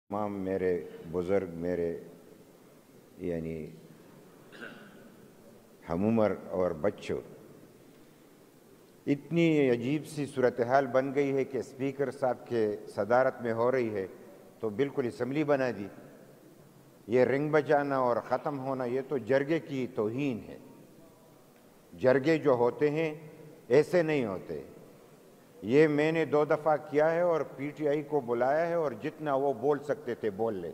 تمام میرے بزرگ، میرے یعنی ہم عمر اور بچوں، اتنی عجیب سی صورتحال بن گئی ہے کہ اسپیکر صاحب کے صدارت میں ہو رہی ہے تو بالکل اسمبلی بنا دی۔ یہ رنگ بجانا اور ختم ہونا یہ تو جرگے کی توہین ہے۔ جرگے جو ہوتے ہیں ایسے نہیں ہوتے۔ یہ میں نے 2 دفعہ کیا ہے اور پی ٹی آئی کو بلایا ہے اور جتنا وہ بول سکتے تھے بول لے۔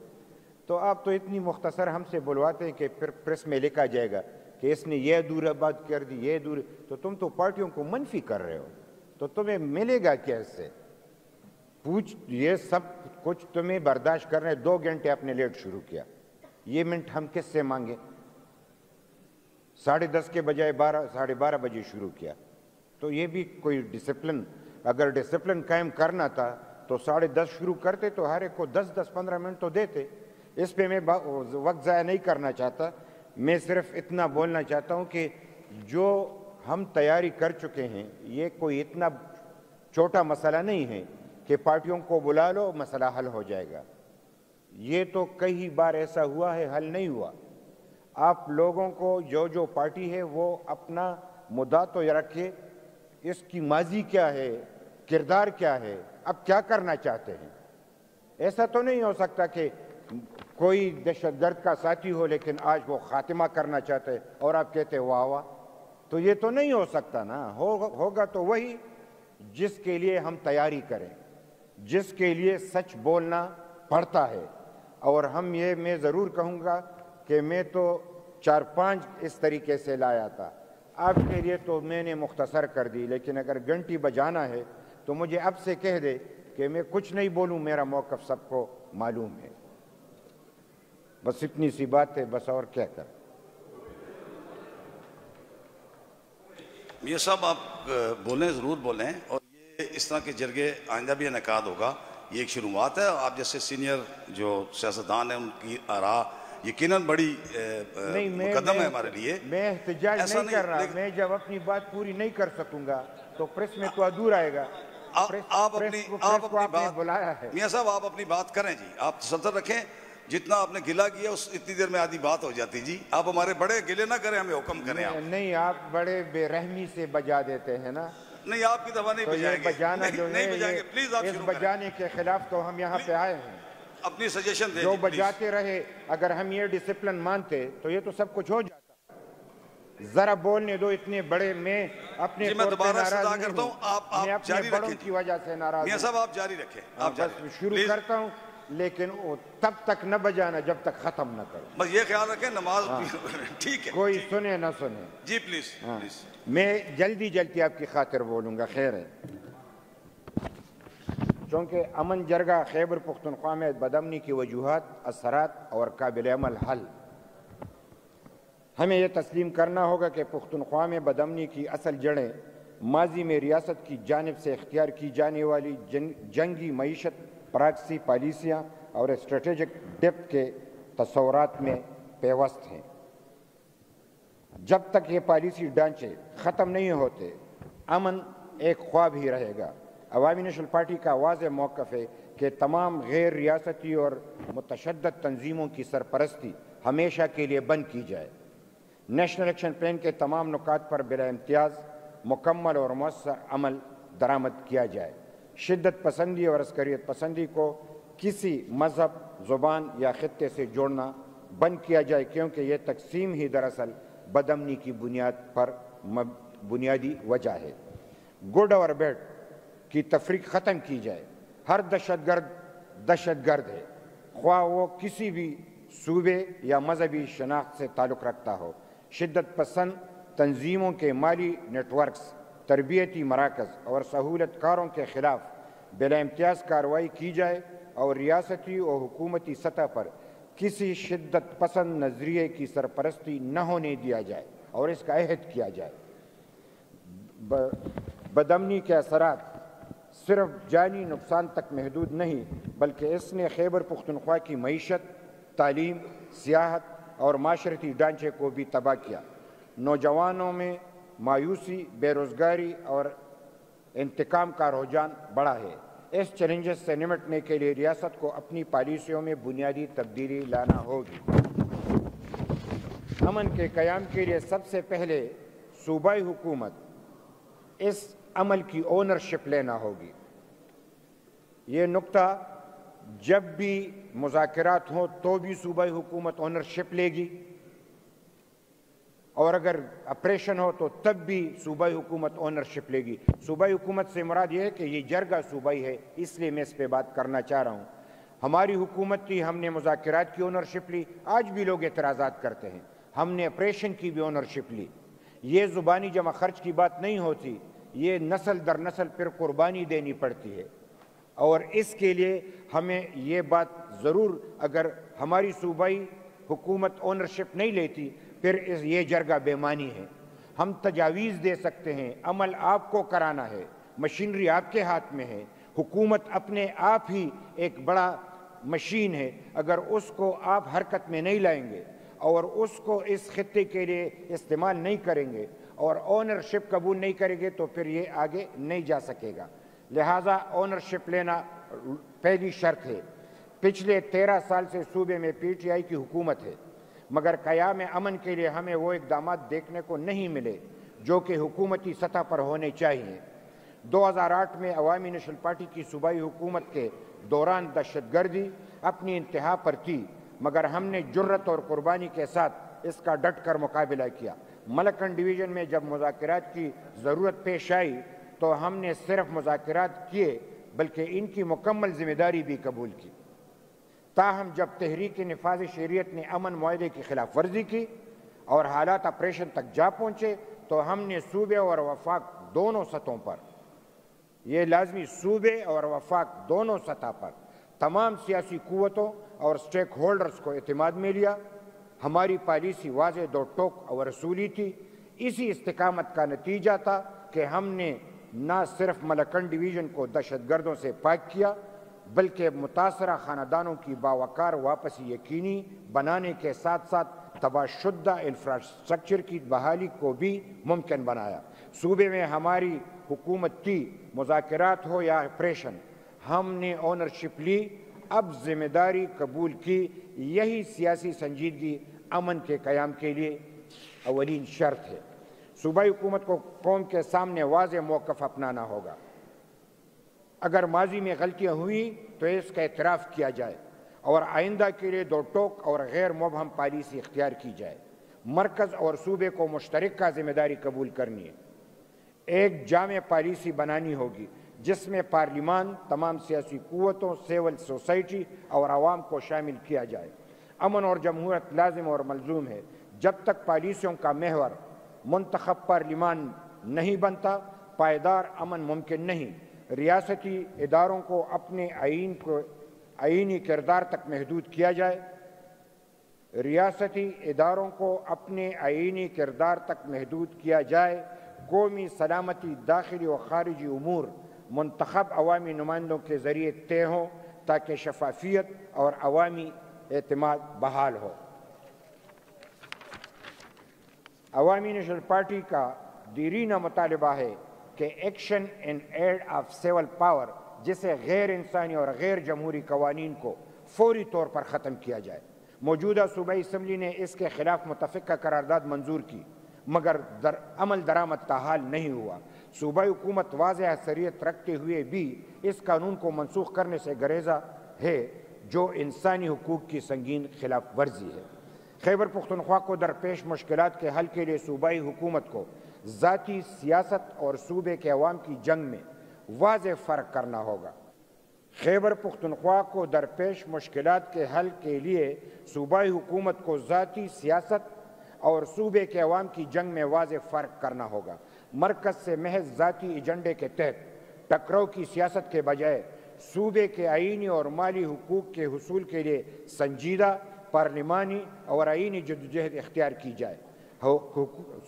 تو آپ تو اتنی مختصر ہم سے بلواتے ہیں کہ پھر پریس میں لکھا جائے گا کہ اس نے یہ ادھورا بات کر دی، یہ ادھورا، تو تم تو پارٹیوں کو منفی کر رہے ہو، تو تمہیں ملے گا کیسے؟ یہ سب کچھ تمہیں برداشت کر رہے 2 گھنٹے اپنے لیٹ شروع کیا، یہ منٹ ہم کس سے مانگیں؟ 10:30 کے بجائے 12:30 بجے شروع کیا، تو یہ بھی کوئی ڈسپلن، اگر ڈسپلن قائم کرنا تھا تو 10:30 شروع کرتے تو ہر ایک کو 10-15 منٹ تو دیتے۔ اس پہ میں وقت ضائع نہیں کرنا چاہتا، میں صرف اتنا بولنا چاہتا ہوں کہ جو ہم تیاری کر چکے ہیں یہ کوئی اتنا چھوٹا مسئلہ نہیں ہے کہ پارٹیوں کو بلا لو مسئلہ حل ہو جائے گا۔ یہ تو کئی بار ایسا ہوا ہے، حل نہیں ہوا۔ آپ لوگوں کو جو پارٹی ہے وہ اپنا مدعا تو رکھے، اس کی ماضی کیا ہے، کردار کیا ہے، اب کیا کرنا چاہتے ہیں۔ ایسا تو نہیں ہو سکتا کہ کوئی دہشت گرد کا ساتھی ہو لیکن آج وہ خاتمہ کرنا چاہتے اور آپ کہتے واہ واہ، تو یہ تو نہیں ہو سکتا نا۔ ہوگا تو وہی جس کے لیے ہم تیاری کریں، جس کے لیے سچ بولنا پڑتا ہے۔ اور میں ضرور کہوں گا کہ میں تو 4-5 اس طریقے سے لایا تھا، آپ کے لیے تو میں نے مختصر کر دی، لیکن اگر گھنٹی بجانا ہے تو مجھے اب سے کہہ دے کہ میں کچھ نہیں بولوں، میرا موقف سب کو معلوم ہے۔ بس اتنی سی بات ہے، بس اور کیا کر۔ میاں صاحب آپ بولیں، ضرور بولیں، اور یہ اس طرح کے جرگے آئندہ بھی انعقاد ہوگا، یہ ایک شروعات ہے۔ آپ جیسے سینئر جو سیاستدان ہیں ان کی آراء یقیناً بڑی مقدم ہے ہمارے لیے۔ میں احتجاج نہیں کر رہا، میں جب اپنی بات پوری نہیں کر سکوں گا تو پریس میں تو ادھورا آئے گا۔ آپ اپنی بات بلایا ہے میاں صاحب، آپ اپنی بات کریں جی، آپ تسلط رکھیں، جتنا آپ نے گلہ کیا اتنی دیر میں آدھی بات ہو جاتی جی۔ آپ ہمارے بڑے گلے نہ کریں، ہمیں حکم کریں آپ۔ نہیں، آپ بڑے بے رحمی سے بجا دیتے ہیں نا، نہیں آپ کی دفعہ نہیں تو یہ بجائیں گے، بجانا جو ہے نہیں بجائیں گے، پلیز آپ اس شروع کریں۔ بجانے کے خلاف تو ہم یہاں پہ آئے ہیں۔ اپنی سجیشن دیں جو جی پلیز۔ بجاتے رہے، اگر ہم یہ ڈسپلن مانتے تو یہ تو سب کچھ ہو جاتا۔ ذرا بولنے دو، اتنے بڑے میں اپنے جی میں طور پہ دوبارہ ناراض صدا نہیں کرتا ہوں، ہوں، میں آپ اپنے جاری بڑوں رکھیں کی وجہ سے ناراض میاں ہوں۔ صاحب آپ جاری رکھیں، آپ جاری بس رکھیں شروع پلیز۔ کرتا ہوں، لیکن تب تک نہ بجانا جب تک ختم نہ کرو۔ بس یہ خیال رکھیں نماز ٹھیک ہے کوئی سنے نہ سنے۔ جی پلیز پلیز۔ میں جلدی آپ کی خاطر بولوں گا، خیر ہے، چونکہ امن جرگہ خیبر پختونخوا میں بدامنی کی وجوہات، اثرات اور قابل عمل حل۔ ہمیں یہ تسلیم کرنا ہوگا کہ پختونخوا میں بدامنی کی اصل جڑیں ماضی میں ریاست کی جانب سے اختیار کی جانے والی جنگی معیشت، پراکسی پالیسیاں اور اسٹریٹجک ڈیپتھ کے تصورات میں پیوست ہیں۔ جب تک یہ پالیسی ڈھانچے ختم نہیں ہوتے، امن ایک خواب ہی رہے گا۔ عوامی نیشنل پارٹی کا واضح موقف ہے کہ تمام غیر ریاستی اور متشدد تنظیموں کی سرپرستی ہمیشہ کے لیے بند کی جائے۔ نیشنل ایکشن پلان کے تمام نکات پر بلا امتیاز مکمل اور مؤثر عمل درآمد کیا جائے۔ شدت پسندی اور عسکریت پسندی کو کسی مذہب، زبان یا خطے سے جوڑنا بند کیا جائے، کیونکہ یہ تقسیم ہی دراصل بدامنی کی بنیادی وجہ ہے۔ گڈ اور بیڈ کی تفریق ختم کی جائے۔ ہر دہشت گرد ہے، خواہ وہ کسی بھی صوبے یا مذہبی شناخت سے تعلق رکھتا ہو۔ شدت پسند تنظیموں کے مالی نیٹ ورکس، تربیتی مراکز اور سہولت کاروں کے خلاف بلا امتیاز کارروائی کی جائے اور ریاستی اور حکومتی سطح پر کسی شدت پسند نظریے کی سرپرستی نہ ہونے دیا جائے اور اس کا عہد کیا جائے۔ بدامنی کے اثرات صرف جانی نقصان تک محدود نہیں، بلکہ اس نے خیبر پختونخوا کی معیشت، تعلیم، سیاحت اور معاشرتی ڈھانچے کو بھی تباہ کیا۔ نوجوانوں میں مایوسی، بے روزگاری اور انتقام کا رجحان بڑھا ہے۔ اس چیلنجز سے نمٹنے کے لیے ریاست کو اپنی پالیسیوں میں بنیادی تبدیلی لانا ہوگی۔ امن کے قیام کے لیے سب سے پہلے صوبائی حکومت اس عمل کی اونرشپ لینا ہوگی۔ یہ نقطہ جب بھی مذاکرات ہوں تو بھی صوبائی حکومت اونرشپ لے گی، اور اگر آپریشن ہو تو تب بھی صوبائی حکومت اونرشپ لے گی۔ صوبائی حکومت سے مراد یہ ہے کہ یہ جرگہ صوبائی ہے، اس لیے میں اس پہ بات کرنا چاہ رہا ہوں۔ ہماری حکومت تھی، ہم نے مذاکرات کی اونرشپ لی، آج بھی لوگ اعتراضات کرتے ہیں، ہم نے آپریشن کی بھی اونرشپ لی۔ یہ زبانی جمع خرچ کی بات نہیں ہوتی، یہ نسل در نسل پھر قربانی دینی پڑتی ہے، اور اس کے لیے ہمیں یہ بات ضرور، اگر ہماری صوبائی حکومت اونرشپ نہیں لیتی پھر یہ جرگہ بے معنی ہے۔ ہم تجاویز دے سکتے ہیں، عمل آپ کو کرانا ہے، مشینری آپ کے ہاتھ میں ہے، حکومت اپنے آپ ہی ایک بڑا مشین ہے، اگر اس کو آپ حرکت میں نہیں لائیں گے اور اس کو اس خطے کے لیے استعمال نہیں کریں گے اور اونرشپ قبول نہیں کریں گے تو پھر یہ آگے نہیں جا سکے گا۔ لہٰذا اونرشپ لینا پہلی شرط ہے۔ پچھلے 13 سال سے صوبے میں پی ٹی آئی کی حکومت ہے، مگر قیام امن کے لیے ہمیں وہ اقدامات دیکھنے کو نہیں ملے جو کہ حکومتی سطح پر ہونے چاہیے۔ 2008 میں عوامی نیشنل پارٹی کی صوبائی حکومت کے دوران دہشت گردی اپنی انتہا پر تھی، مگر ہم نے جرت اور قربانی کے ساتھ اس کا ڈٹ کر مقابلہ کیا۔ ملکن ڈویژن میں جب مذاکرات کی ضرورت پیش آئی تو ہم نے صرف مذاکرات کیے بلکہ ان کی مکمل ذمہ داری بھی قبول کی۔ تاہم جب تحریک نفاذ شریعت نے امن معاہدے کی خلاف ورزی کی اور حالات آپریشن تک جا پہنچے تو ہم نے صوبے اور وفاق دونوں سطحوں پر، یہ لازمی صوبے اور وفاق دونوں سطح پر تمام سیاسی قوتوں اور سٹیک ہولڈرز کو اعتماد میں لیا۔ ہماری پالیسی واضح، دو ٹوک اور اصولی تھی۔ اسی استقامت کا نتیجہ تھا کہ ہم نے نہ صرف ملکن ڈویژن کو دہشت گردوں سے پاک کیا بلکہ متاثرہ خاندانوں کی باوقار واپسی یقینی بنانے کے ساتھ ساتھ تباہ شدہ انفراسٹرکچر کی بحالی کو بھی ممکن بنایا۔ صوبے میں ہماری حکومت کی، مذاکرات ہو یا آپریشن، ہم نے اونرشپ لی، اب ذمہ داری قبول کی۔ یہی سیاسی سنجیدگی امن کے قیام کے لیے اولین شرط ہے۔ صوبائی حکومت کو قوم کے سامنے واضح موقف اپنانا ہوگا۔ اگر ماضی میں غلطیاں ہوئی تو اس کا اعتراف کیا جائے اور آئندہ کے لیے دو ٹوک اور غیر مبہم پالیسی اختیار کی جائے۔ مرکز اور صوبے کو مشترکہ ذمہ داری قبول کرنی ہے۔ ایک جامع پالیسی بنانی ہوگی جس میں پارلیمان، تمام سیاسی قوتوں، سول سوسائٹی اور عوام کو شامل کیا جائے۔ امن اور جمہوریت لازم اور ملزوم ہے۔ جب تک پالیسیوں کا محور منتخب پارلیمان نہیں بنتا، پائیدار امن ممکن نہیں۔ ریاستی اداروں کو اپنے آئینی کردار تک محدود کیا جائے۔ ریاستی اداروں کو اپنے آئینی کردار تک محدود کیا جائے۔ قومی سلامتی، داخلی و خارجی امور منتخب عوامی نمائندوں کے ذریعے طے ہوں تاکہ شفافیت اور عوامی اعتماد بحال ہو۔ عوامی نیشنل پارٹی کا دیرینہ مطالبہ ہے کہ action in aid of civil power, جسے غیر انسانی اور غیر جمہوری قوانین کو فوری طور پر ختم کیا جائے۔ موجودہ صوبائی اسمبلی نے اس کے خلاف متفقہ قرارداد منظور کی مگر عمل درآمد تاحال نہیں ہوا۔ صوبائی حکومت واضح اکثریت رکھتے ہوئے بھی اس قانون کو منسوخ کرنے سے گریزاں ہے، جو انسانی حقوق کی سنگین خلاف ورزی ہے۔ خیبر پختونخوا کو درپیش مشکلات کے حل کے لیے صوبائی حکومت کو ذاتی سیاست اور صوبے کے عوام کی جنگ میں واضح فرق کرنا ہوگا۔ خیبر پختونخوا کو درپیش مشکلات کے حل کے لیے صوبائی حکومت کو ذاتی سیاست اور صوبے کے عوام کی جنگ میں واضح فرق کرنا ہوگا۔ مرکز سے محض ذاتی ایجنڈے کے تحت ٹکراؤ کی سیاست کے بجائے صوبے کے آئینی اور مالی حقوق کے حصول کے لیے سنجیدہ پارلیمانی اور آئینی جدوجہد اختیار کی جائے۔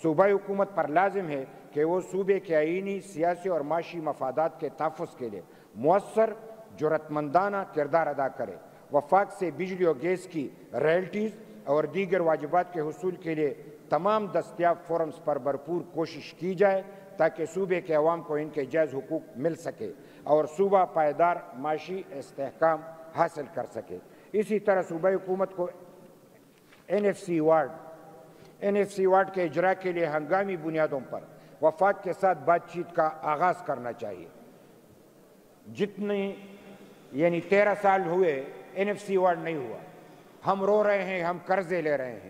صوبائی حکومت پر لازم ہے کہ وہ صوبے کے آئینی، سیاسی اور معاشی مفادات کے تحفظ کے لیے مؤثر، جرأت مندانہ کردار ادا کرے۔ وفاق سے بجلی اور گیس کی رائلٹیز اور دیگر واجبات کے حصول کے لیے تمام دستیاب فورمز پر بھرپور کوشش کی جائے تاکہ صوبے کے عوام کو ان کے جائز حقوق مل سکے اور صوبہ پائیدار معاشی استحکام حاصل کر سکے۔ اسی طرح صوبائی حکومت کو NFC وارڈ کے اجراء کے لیے ہنگامی بنیادوں پر وفاق کے ساتھ بات چیت کا آغاز کرنا چاہیے۔ یعنی 13 سال ہوئے NFC وارڈ نہیں ہوا، ہم رو رہے ہیں، ہم قرضے لے رہے ہیں،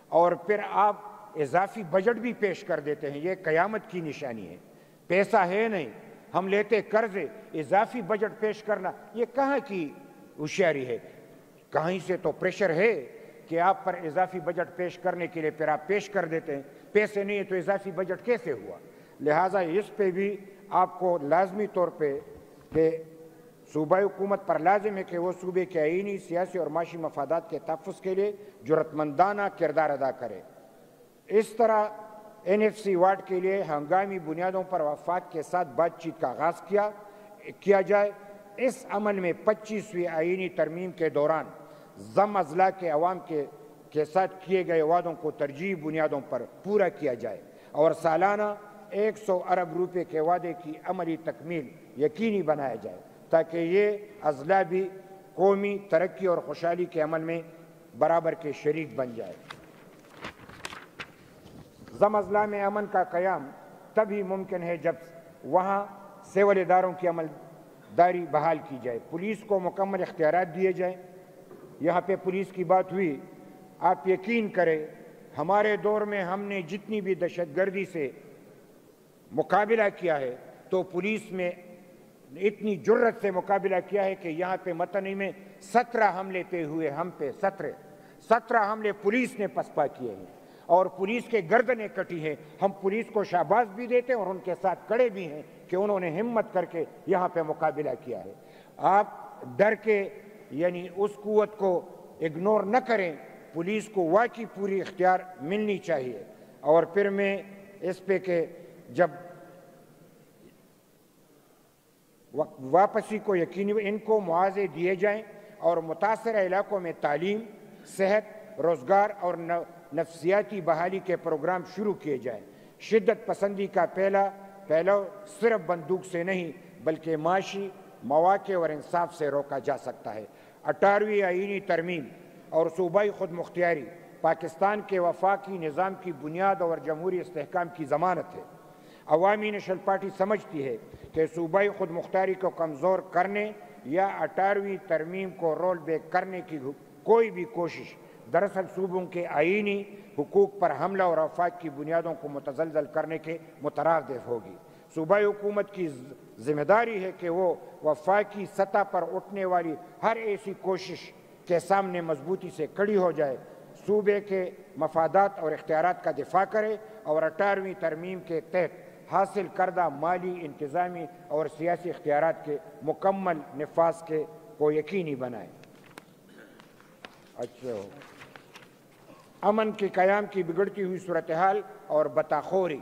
اور پھر آپ اضافی بجٹ بھی پیش کر دیتے ہیں۔ یہ قیامت کی نشانی ہے۔ پیسہ ہے نہیں، ہم لیتے قرضے، اضافی بجٹ پیش کرنا، یہ کہاں کی ہوشیاری ہے؟ کہیں سے تو پریشر ہے کہ آپ پر اضافی بجٹ پیش کرنے کے لیے، پھر آپ پیش کر دیتے ہیں۔ پیسے نہیں ہے تو اضافی بجٹ کیسے ہوا؟ لہٰذا اس پہ بھی آپ کو لازمی طور پہ کہ صوبائی حکومت پر لازم ہے کہ وہ صوبے کے آئینی، سیاسی اور معاشی مفادات کے تحفظ کے لیے جرأتمندانہ کردار ادا کرے۔ اس طرح NFC وارڈ کے لیے ہنگامی بنیادوں پر وفاق کے ساتھ بات چیت کا آغاز کیا جائے۔ اس عمل میں 25ویں آئینی ترمیم کے دوران ضم اضلاع کے عوام کے ساتھ کیے گئے وعدوں کو ترجیحی بنیادوں پر پورا کیا جائے اور سالانہ 100 ارب روپے کے وعدے کی عملی تکمیل یقینی بنایا جائے تاکہ یہ اضلاع بھی قومی ترقی اور خوشحالی کے عمل میں برابر کے شریک بن جائے۔ ضم اضلاع میں امن کا قیام تبھی ممکن ہے جب وہاں سول اداروں کی عمل داری بحال کی جائے، پولیس کو مکمل اختیارات دیے جائیں۔ یہاں پہ پولیس کی بات ہوئی، آپ یقین کریں ہمارے دور میں ہم نے جتنی بھی دہشت گردی سے مقابلہ کیا ہے تو پولیس میں اتنی جرت سے مقابلہ کیا ہے کہ یہاں پہ متنی میں 17 حملے پہ ہوئے، ہم پہ 17 حملے پولیس نے پسپا کیے ہیں اور پولیس کے گردنیں کٹی ہیں۔ ہم پولیس کو شاباش بھی دیتے ہیں اور ان کے ساتھ کڑے بھی ہیں کہ انہوں نے ہمت کر کے یہاں پہ مقابلہ کیا ہے۔ آپ ڈر کے یعنی اس قوت کو اگنور نہ کریں، پولیس کو واقعی پوری اختیار ملنی چاہیے۔ اور پھر میں اس پہ کہ جب واپسی کو یقینی ان کو معاوضے دیے جائیں اور متاثرہ علاقوں میں تعلیم، صحت، روزگار اور نفسیاتی بحالی کے پروگرام شروع کیے جائیں۔ شدت پسندی کا پہلو صرف بندوق سے نہیں بلکہ معاشی مواقع اور انصاف سے روکا جا سکتا ہے۔ 18ویں آئینی ترمیم اور صوبائی خود مختاری پاکستان کے وفاقی نظام کی بنیاد اور جمہوری استحکام کی ضمانت ہے۔ عوامی نیشنل پارٹی سمجھتی ہے کہ صوبائی خود مختاری کو کمزور کرنے یا 18ویں ترمیم کو رول بیک کرنے کی کوئی بھی کوشش دراصل صوبوں کے آئینی حقوق پر حملہ اور وفاق کی بنیادوں کو متزلزل کرنے کے مترادف ہوگی۔ صوبائی حکومت کی ذمہ داری ہے کہ وہ وفاقی سطح پر اٹھنے والی ہر ایسی کوشش کے سامنے مضبوطی سے کھڑی ہو جائے، صوبے کے مفادات اور اختیارات کا دفاع کرے اور 18ویں ترمیم کے تحت حاصل کردہ مالی، انتظامی اور سیاسی اختیارات کے مکمل نفاذ کو یقینی بنائے۔ امن کے قیام کی بگڑتی ہوئی صورتحال اور بتاخوری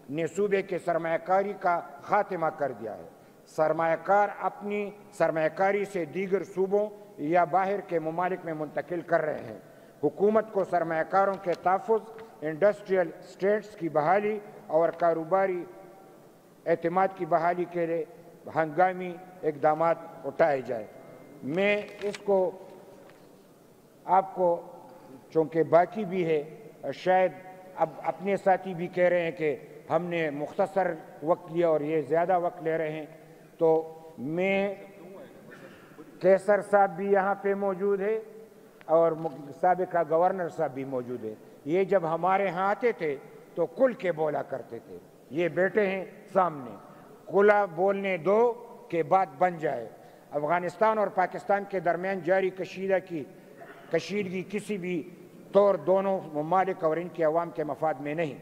نے صوبے کے سرمایہ کاری کا خاتمہ کر دیا ہے۔ سرمایہ کار اپنی سرمایہ کاری سے دیگر صوبوں یا باہر کے ممالک میں منتقل کر رہے ہیں۔ حکومت کو سرمایہ کاروں کے تحفظ، انڈسٹریل اسٹیٹس کی بحالی اور کاروباری اعتماد کی بحالی کے لیے ہنگامی اقدامات اٹھائے جائیں۔ میں اس کو آپ کو چونکہ باقی بھی ہے، شاید اب اپنے ساتھی بھی کہہ رہے ہیں کہ ہم نے مختصر وقت لیا اور یہ زیادہ وقت لے رہے ہیں، تو میں کیسر صاحب بھی یہاں پہ موجود ہے اور سابقہ گورنر صاحب بھی موجود ہے۔ یہ جب ہمارے ہاں آتے تھے تو کھل کے بولا کرتے تھے، یہ بیٹے ہیں سامنے، کھلا بولنے دو کہ بات بن جائے۔ افغانستان اور پاکستان کے درمیان جاری کشیدگی کسی بھی طور دونوں ممالک اور ان کے عوام کے مفاد میں نہیں۔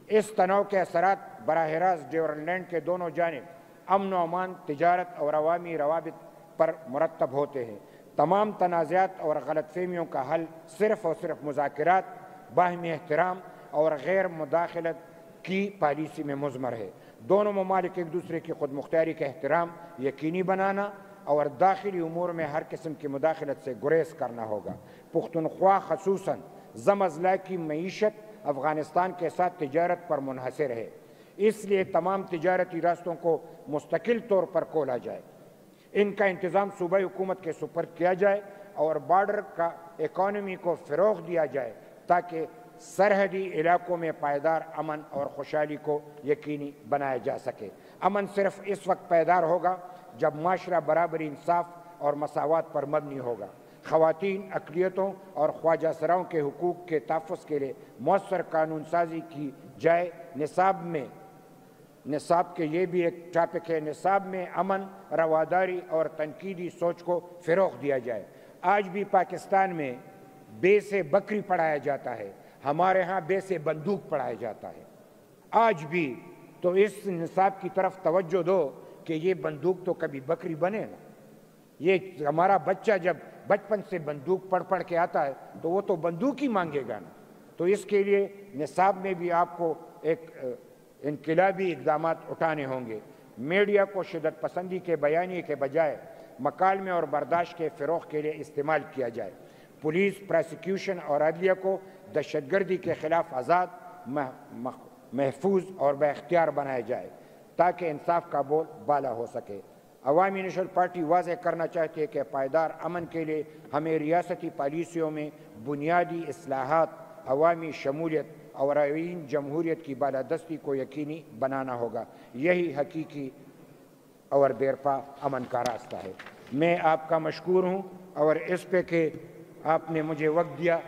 اس تنوع کے اثرات براہ راست ڈیورنڈ لینڈ کے دونوں جانب امن و امان، تجارت اور عوامی روابط پر مرتب ہوتے ہیں۔ تمام تنازعات اور غلط فہمیوں کا حل صرف اور صرف مذاکرات، باہمی احترام اور غیر مداخلت کی پالیسی میں مضمر ہے۔ دونوں ممالک ایک دوسرے کی خود مختاری کا احترام یقینی بنانا اور داخلی امور میں ہر قسم کی مداخلت سے گریز کرنا ہوگا۔ پختونخوا خصوصاً ضم اضلاع کی معیشت افغانستان کے ساتھ تجارت پر منحصر ہے، اس لیے تمام تجارتی راستوں کو مستقل طور پر کھولا جائے، ان کا انتظام صوبائی حکومت کے سپرد کیا جائے اور بارڈر کا اکانومی کو فروغ دیا جائے تاکہ سرحدی علاقوں میں پائیدار امن اور خوشحالی کو یقینی بنایا جا سکے۔ امن صرف اس وقت پائیدار ہوگا جب معاشرہ برابری، انصاف اور مساوات پر مبنی ہوگا۔ خواتین، اقلیتوں اور خواجہ سراؤں کے حقوق کے تحفظ کے لیے مؤثر قانون سازی کی جائے۔ نصاب کے یہ بھی ایک ٹاپک ہے، نصاب میں امن، رواداری اور تنقیدی سوچ کو فروغ دیا جائے۔ آج بھی پاکستان میں بے سے بکری پڑھایا جاتا ہے، ہمارے ہاں بے سے بندوق پڑھایا جاتا ہے آج بھی، تو اس نصاب کی طرف توجہ دو کہ یہ بندوق تو کبھی بکری بنے نا۔ یہ ہمارا بچہ جب بچپن سے بندوق پڑھ کے آتا ہے تو وہ تو بندوق ہی مانگے گا نا۔ تو اس کے لیے نصاب میں بھی آپ کو ایک انقلابی اقدامات اٹھانے ہوں گے۔ میڈیا کو شدت پسندی کے بیانیے کے بجائے مکالمے اور برداشت کے فروغ کے لیے استعمال کیا جائے۔ پولیس، پراسیکیوشن اور عدلیہ کو دہشت گردی کے خلاف آزاد، محفوظ اور بااختیار بنایا جائے تاکہ انصاف کا بول بالا ہو سکے۔ عوامی نیشنل پارٹی واضح کرنا چاہتی ہے کہ پائیدار امن کے لیے ہمیں ریاستی پالیسیوں میں بنیادی اصلاحات، عوامی شمولیت اور آئین جمہوریت کی بالادستی کو یقینی بنانا ہوگا۔ یہی حقیقی اور دیرپا امن کا راستہ ہے۔ میں آپ کا مشکور ہوں، اور اس پہ کہ آپ نے مجھے وقت دیا،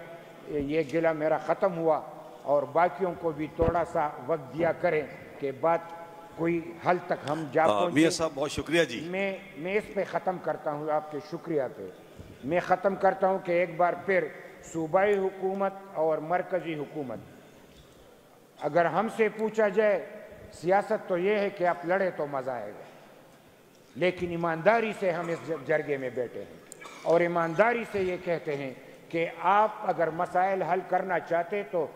یہ گلہ میرا ختم ہوا، اور باقیوں کو بھی تھوڑا سا وقت دیا کریں کہ بات کوئی حل تک ہم جا پہنچیں۔ میاں صاحب بہت شکریہ جی۔ میں اس پہ ختم کرتا ہوں، آپ کے شکریہ پہ میں ختم کرتا ہوں کہ ایک بار پھر صوبائی حکومت اور مرکزی حکومت، اگر ہم سے پوچھا جائے سیاست تو یہ ہے کہ آپ لڑے تو مزہ آئے گا، لیکن ایمانداری سے ہم اس جرگے میں بیٹھے ہیں اور ایمانداری سے یہ کہتے ہیں کہ آپ اگر مسائل حل کرنا چاہتے تو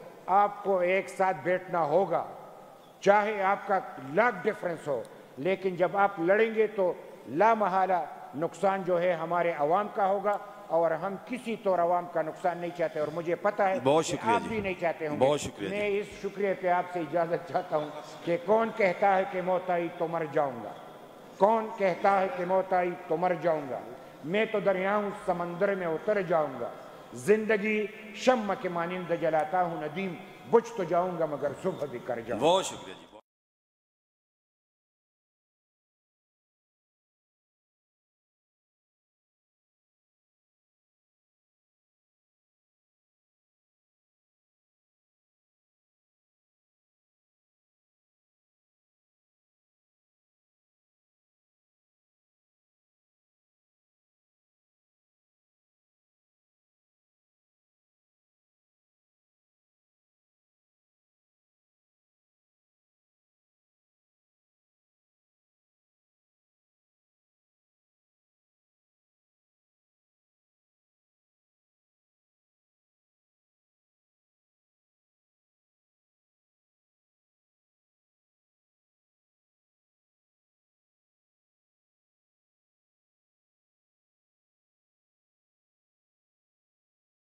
آپ کو ایک ساتھ بیٹھنا ہوگا، چاہے آپ کا لاکھ ڈیفرنس ہو، لیکن جب آپ لڑیں گے تو لا محالہ نقصان جو ہے ہمارے عوام کا ہوگا، اور ہم کسی طور عوام کا نقصان نہیں چاہتے، اور مجھے پتہ ہے کہ آپ بھی نہیں چاہتے ہوں گے۔ میں اس شکریہ پہ آپ سے اجازت چاہتا ہوں کہ کون کہتا ہے کہ موت آئی تو مر جاؤں گا، کون کہتا ہے کہ موت آئی تو مر جاؤں گا، میں تو دریاؤں سمندر میں اتر جاؤں گا، زندگی شمع کے مانند جلاتا ہوں ندیم، بجھ تو جاؤں گا مگر صبح بھی کر جاؤں گا۔ بہت شکریہ جی۔